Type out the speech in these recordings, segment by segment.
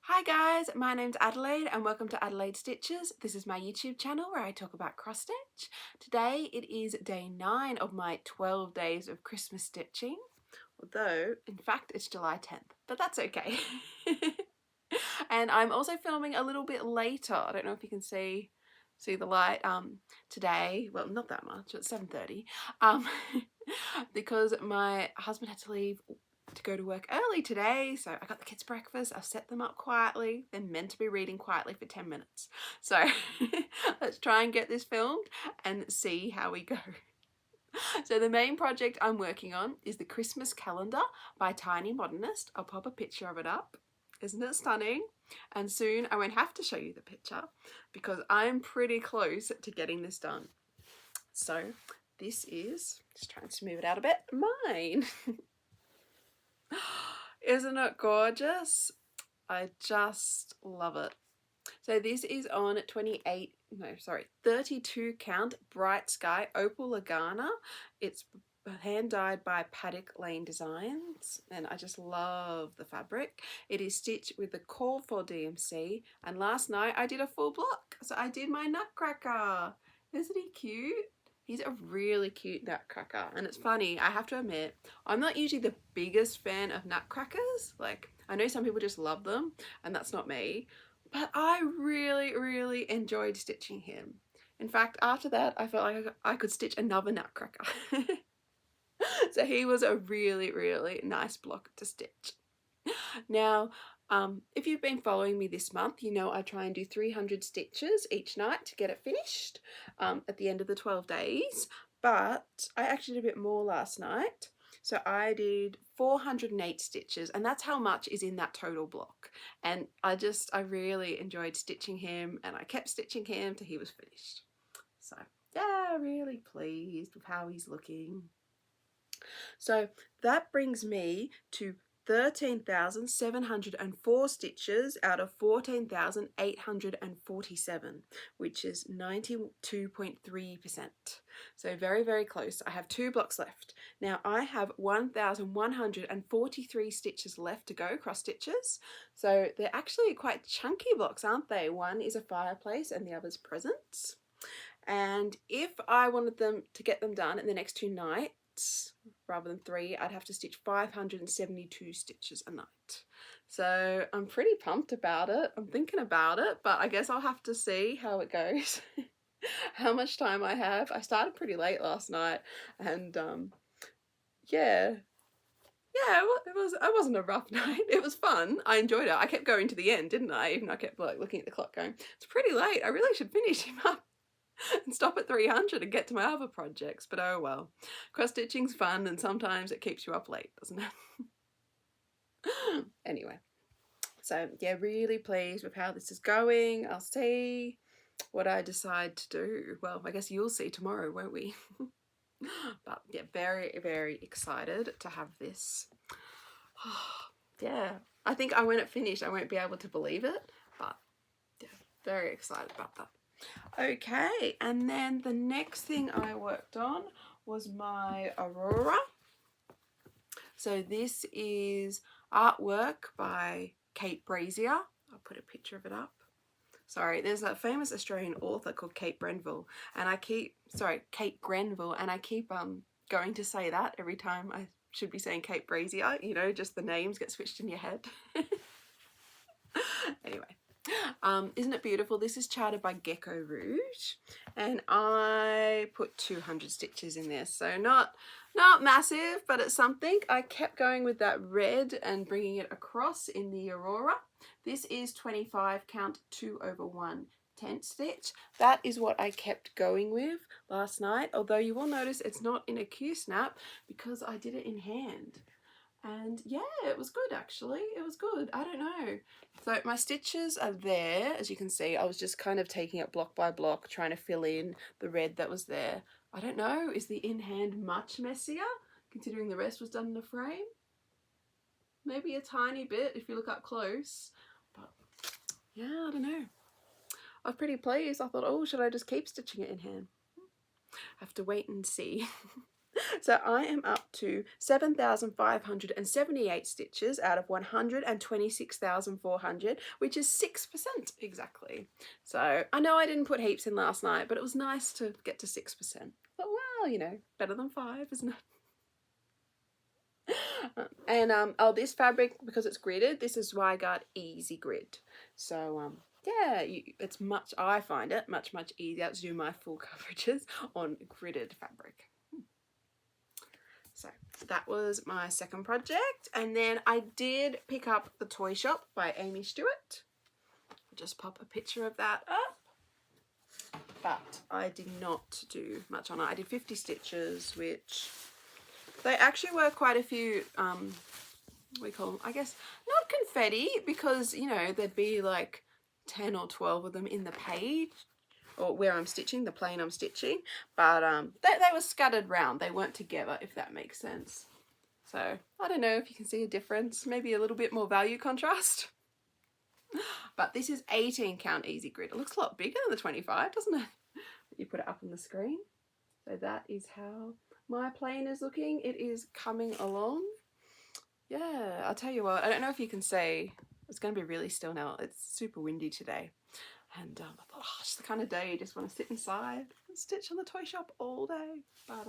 Hi guys, my name's Adelaide and welcome to Adelaide Stitches. This is my YouTube channel where I talk about cross stitch. Today it is day 9 of my 12 days of Christmas stitching, although in fact it's July 10th, but that's okay. And I'm also filming a little bit later. I don't know if you can see the light today. Well, not that much, it's 7:30. Because my husband had to leave to go to work early today, so I got the kids breakfast. I've set them up quietly. They're meant to be reading quietly for 10 minutes, so let's try and get this filmed and see how we go. So the main project I'm working on is the Christmas calendar by Tiny Modernist. I'll pop a picture of it up. Isn't it stunning? And soon I won't have to show you the picture because I'm pretty close to getting this done. So this is, just trying to smooth it out a bit, mine. Isn't it gorgeous? I just love it. So this is on 32 count Bright Sky Opal Lugana. It's hand dyed by Paddock Lane Designs and I just love the fabric. It is stitched with the Call for DMC, and last night I did a full block. So I did my nutcracker. Isn't he cute? He's a really cute nutcracker, and it's funny, I have to admit, I'm not usually the biggest fan of nutcrackers. Like, I know some people just love them, and that's not me, but I really enjoyed stitching him. In fact, after that, I felt like I could stitch another nutcracker. So he was a really nice block to stitch. Now, if you've been following me this month, you know I try and do 300 stitches each night to get it finished at the end of the 12 days, but I actually did a bit more last night. So I did 408 stitches, and that's how much is in that total block. And I really enjoyed stitching him, and I kept stitching him till he was finished. So yeah, really pleased with how he's looking. So that brings me to 13,704 stitches out of 14,847, which is 92.3%. So very close. I have 2 blocks left. Now I have 1,143 stitches left to go, cross stitches. So they're actually quite chunky blocks, aren't they? One is a fireplace and the other's presents. And if I wanted them to get them done in the next 2 nights, rather than 3, I'd have to stitch 572 stitches a night. So I'm pretty pumped about it. I'm thinking about it, but I guess I'll have to see how it goes. How much time I have. I started pretty late last night, and yeah, it wasn't a rough night. It was fun. I enjoyed it. I kept going to the end, didn't I? Even I kept like looking at the clock going, it's pretty late. I really should finish him up and stop at 300 and get to my other projects, but oh well. Cross stitching's fun, and sometimes it keeps you up late, doesn't it? Anyway, so yeah, really pleased with how this is going. I'll see what I decide to do. Well, I guess you'll see tomorrow, won't we? But yeah, very excited to have this. Yeah, I think when it finished I won't be able to believe it, but yeah, very excited about that. Okay, and then the next thing I worked on was my Aurora. So this is artwork by Kate Brazier. I'll put a picture of it up. Sorry, there's a famous Australian author called Kate Grenville, and I keep going to say that every time I should be saying Kate Brazier, you know, just the names get switched in your head. Anyway. Isn't it beautiful? This is charted by Gecko Rouge, and I put 200 stitches in this, so not massive, but it's something. I kept going with that red and bringing it across in the Aurora. This is 25 count 2/1 tent stitch. That is what I kept going with last night, although you will notice it's not in a Q-snap because I did it in hand. And yeah, it was good actually. It was good. I don't know. So my stitches are there. As you can see, I was just kind of taking it block by block, trying to fill in the red that was there. I don't know. Is the in hand much messier, considering the rest was done in a frame? Maybe a tiny bit if you look up close. But yeah, I don't know. I was pretty pleased. I thought, oh, should I just keep stitching it in hand? I have to wait and see. So I am up to 7,578 stitches out of 126,400, which is 6% exactly. So I know I didn't put heaps in last night, but it was nice to get to 6%. But well, you know, better than 5, isn't it? And oh, this fabric, because it's gridded, this is why I got easy grid. So yeah, it's much, I find it much easier to do my full coverages on gridded fabric. So that was my second project, and then I did pick up The Toy Shop by Aimmee Stewart. I'll just pop a picture of that up. But I did not do much on it. I did 50 stitches, which they actually were quite a few, we call them, I guess, not confetti, because, you know, there'd be like 10 or 12 of them in the page, or where I'm stitching, the plane I'm stitching, but they were scattered round. They weren't together, if that makes sense. So I don't know if you can see a difference, maybe a little bit more value contrast. But this is 18 count easy grid. It looks a lot bigger than the 25, doesn't it? You put it up on the screen. So that is how my plane is looking. It is coming along. Yeah, I'll tell you what, I don't know if you can see, it's going to be really still now. It's super windy today. And I thought, oh, it's the kind of day you just want to sit inside and stitch on the toy shop all day. But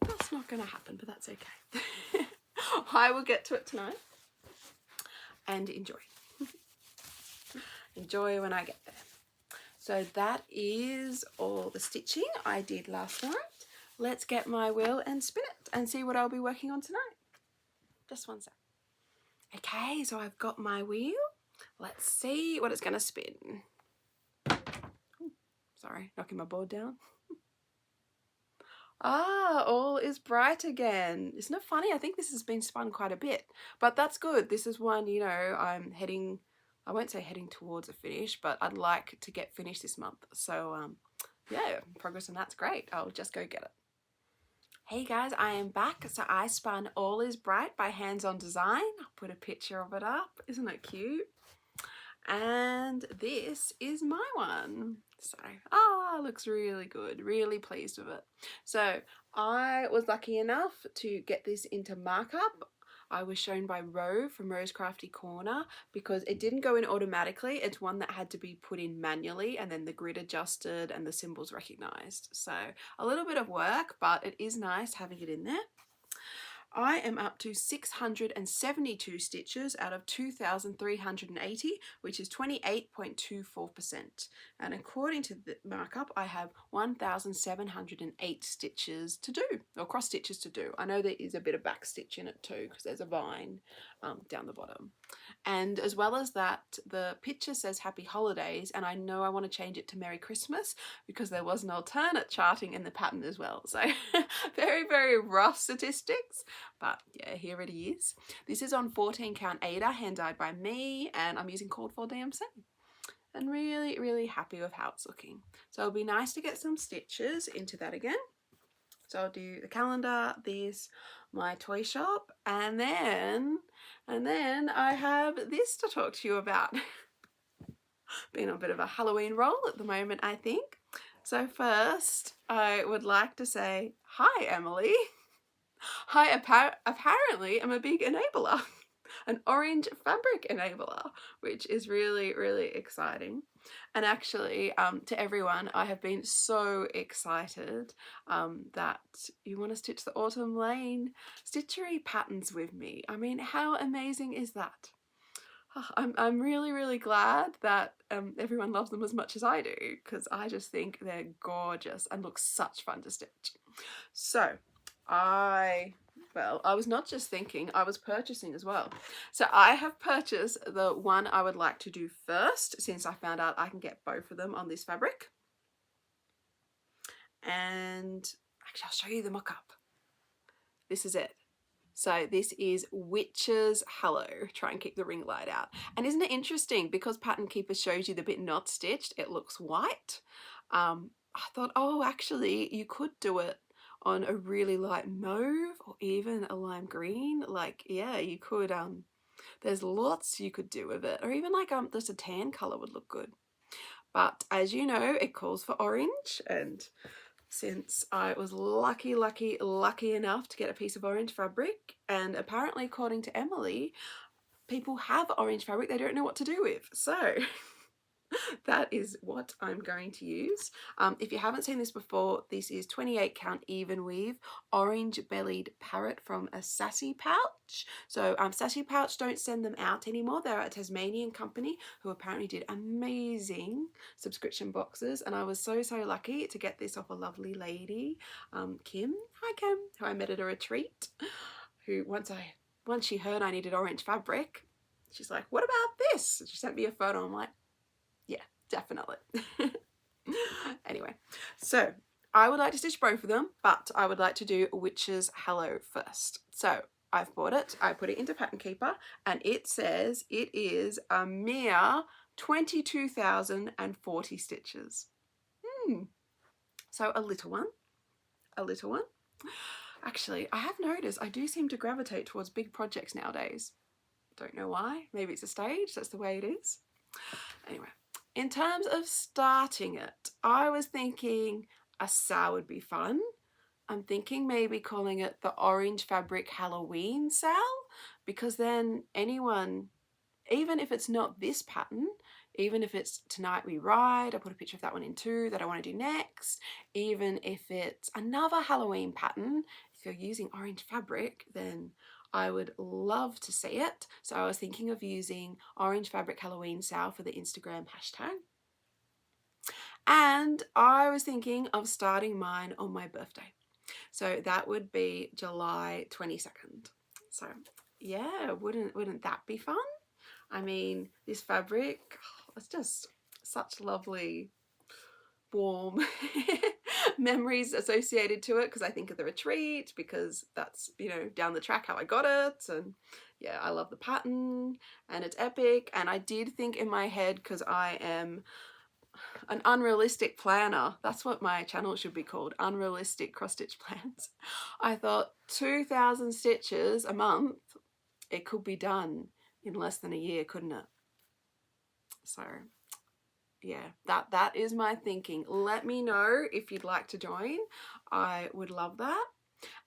that's not going to happen, but that's okay. I will get to it tonight and enjoy. Enjoy when I get there. So that is all the stitching I did last night. Let's get my wheel and spin it and see what I'll be working on tonight. Just one sec. Okay, so I've got my wheel. Let's see what it's going to spin. Sorry, knocking my board down. Ah, all is bright again. Isn't it funny? I think this has been spun quite a bit, but that's good. This is one, you know, I'm heading, I won't say heading towards a finish, but I'd like to get finished this month. So yeah, progress on that's great. I'll just go get it. Hey guys, I am back. So I spun All Is Bright by Hands On Design. I'll put a picture of it up. Isn't it cute? And this is my one. So, looks really good. Really pleased with it. So I was lucky enough to get this into markup. I was shown by Ro from Ro's Crafty Corner, because it didn't go in automatically. It's one that had to be put in manually, and then the grid adjusted and the symbols recognized. So a little bit of work, but it is nice having it in there. I am up to 672 stitches out of 2,380, which is 28.24%. And according to the markup, I have 1,708 stitches to do, or cross stitches to do. I know there is a bit of back stitch in it too, because there's a vine down the bottom. And as well as that, the picture says Happy Holidays, and I know I want to change it to Merry Christmas, because there was an alternate charting in the pattern as well. So very, very rough statistics, but yeah, here it is. This is on 14 count Ada, hand dyed by me, and I'm using Called For DMC. And really, really happy with how it's looking. So it'll be nice to get some stitches into that again. So I'll do the calendar, this, my toy shop, and then I have this to talk to you about. Been on a bit of a Halloween roll at the moment, I think. So first, I would like to say, hi, Emily. I apparently am a big enabler, an orange fabric enabler, which is really, really exciting. And actually, to everyone, I have been so excited that you want to stitch the Autumn Lane Stitchery patterns with me. I mean, how amazing is that? I'm really, really glad that everyone loves them as much as I do, because I just think they're gorgeous and look such fun to stitch. So I was not just thinking, I was purchasing as well. So I have purchased the one I would like to do first, since I found out I can get both of them on this fabric. And actually, I'll show you the mock-up. This is it. So this is Witch's Hello. Try and keep the ring light out. And isn't it interesting, because Pattern Keeper shows you the bit not stitched, it looks white. I thought, oh, actually, you could do it on a really light mauve or even a lime green. Like, yeah, you could, there's lots you could do with it, or even like just a tan color would look good. But as you know, it calls for orange, and since I was lucky enough to get a piece of orange fabric, and apparently according to Emily, people have orange fabric they don't know what to do with. So that is what I'm going to use. If you haven't seen this before, this is 28 count even weave orange bellied parrot from a Sassy pouch. So Sassy pouch don't send them out anymore. They're a Tasmanian company who apparently did amazing subscription boxes, and I was so lucky to get this off a lovely lady, Kim. Hi Kim, who I met at a retreat, who once she heard I needed orange fabric, she's like, what about this? She sent me a photo. I'm like, yeah, definitely. Anyway, so I would like to stitch both of them, but I would like to do Witch's Hello first. So I've bought it, I put it into Pattern Keeper, and it says it is a mere 22,040 stitches. So a little one. Actually, I have noticed I do seem to gravitate towards big projects nowadays. Don't know why. Maybe it's a stage, that's the way it is. Anyway, in terms of starting it, I was thinking a SAL would be fun. I'm thinking maybe calling it the Orange Fabric Halloween SAL, because then anyone, even if it's not this pattern, even if it's Tonight We Ride, I put a picture of that one in too that I want to do next, even if it's another Halloween pattern, if you're using orange fabric, then I would love to see it. So I was thinking of using Orange Fabric Halloween SAL for the Instagram hashtag. And I was thinking of starting mine on my birthday. So that would be July 22nd. So yeah, wouldn't that be fun? I mean, this fabric, it's just such lovely, warm memories associated to it, because I think of the retreat, because that's, you know, down the track how I got it, and yeah, I love the pattern and it's epic. And I did think in my head, because I am an unrealistic planner, that's what my channel should be called, Unrealistic Cross Stitch Plans. I thought 2,000 stitches a month, it could be done in less than a year, couldn't it? So yeah, that is my thinking. Let me know if you'd like to join. I would love that.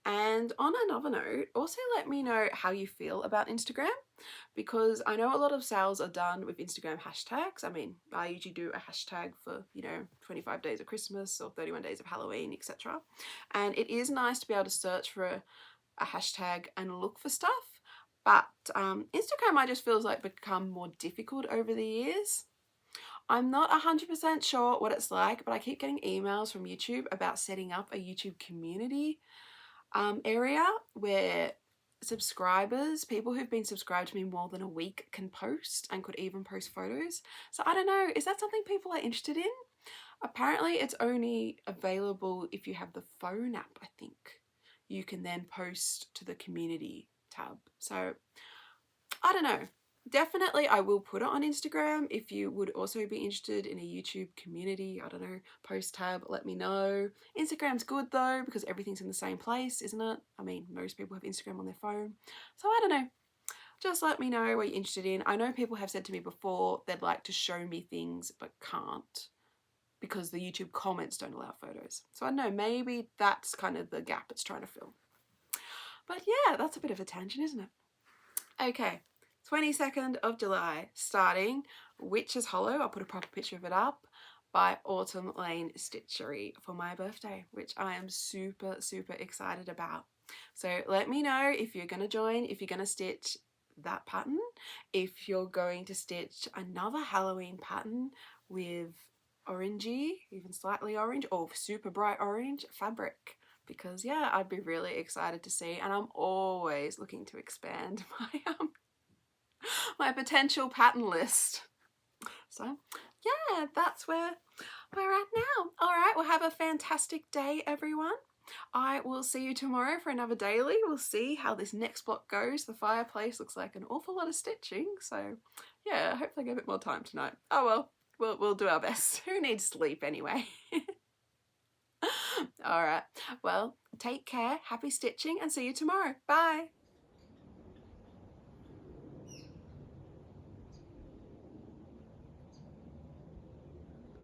And on another note, also let me know how you feel about Instagram, because I know a lot of sales are done with Instagram hashtags. I mean, I usually do a hashtag for, you know, 25 days of Christmas or 31 days of Halloween, etc. And it is nice to be able to search for a hashtag and look for stuff. But Instagram, I just feels like become more difficult over the years. I'm not 100% sure what it's like, but I keep getting emails from YouTube about setting up a YouTube community area where subscribers, people who've been subscribed to me more than a week, can post and could even post photos. So I don't know, is that something people are interested in? Apparently it's only available if you have the phone app, I think. You can then post to the community tab. So I don't know. Definitely I will put it on Instagram. If you would also be interested in a YouTube community, I don't know, post tab, let me know. Instagram's good though, because everything's in the same place, isn't it? I mean, most people have Instagram on their phone. So I don't know. Just let me know what you're interested in. I know people have said to me before they'd like to show me things but can't, because the YouTube comments don't allow photos. So I don't know, maybe that's kind of the gap it's trying to fill. But yeah, that's a bit of a tangent, isn't it? Okay. 22nd of July, starting Witch's Hollow. I'll put a proper picture of it up, by Autumn Lane Stitchery for my birthday, which I am super excited about. So let me know if you're going to join, if you're going to stitch that pattern, if you're going to stitch another Halloween pattern with orangey, even slightly orange or super bright orange fabric. Because yeah, I'd be really excited to see, and I'm always looking to expand my potential pattern list. So yeah, that's where we're at now. All right, well, have a fantastic day, everyone. I will see you tomorrow for another daily. We'll see how this next block goes. The fireplace looks like an awful lot of stitching, so yeah, hopefully I get a bit more time tonight. Oh well, we'll do our best. Who needs sleep anyway? All right, well, take care, happy stitching, and see you tomorrow. Bye.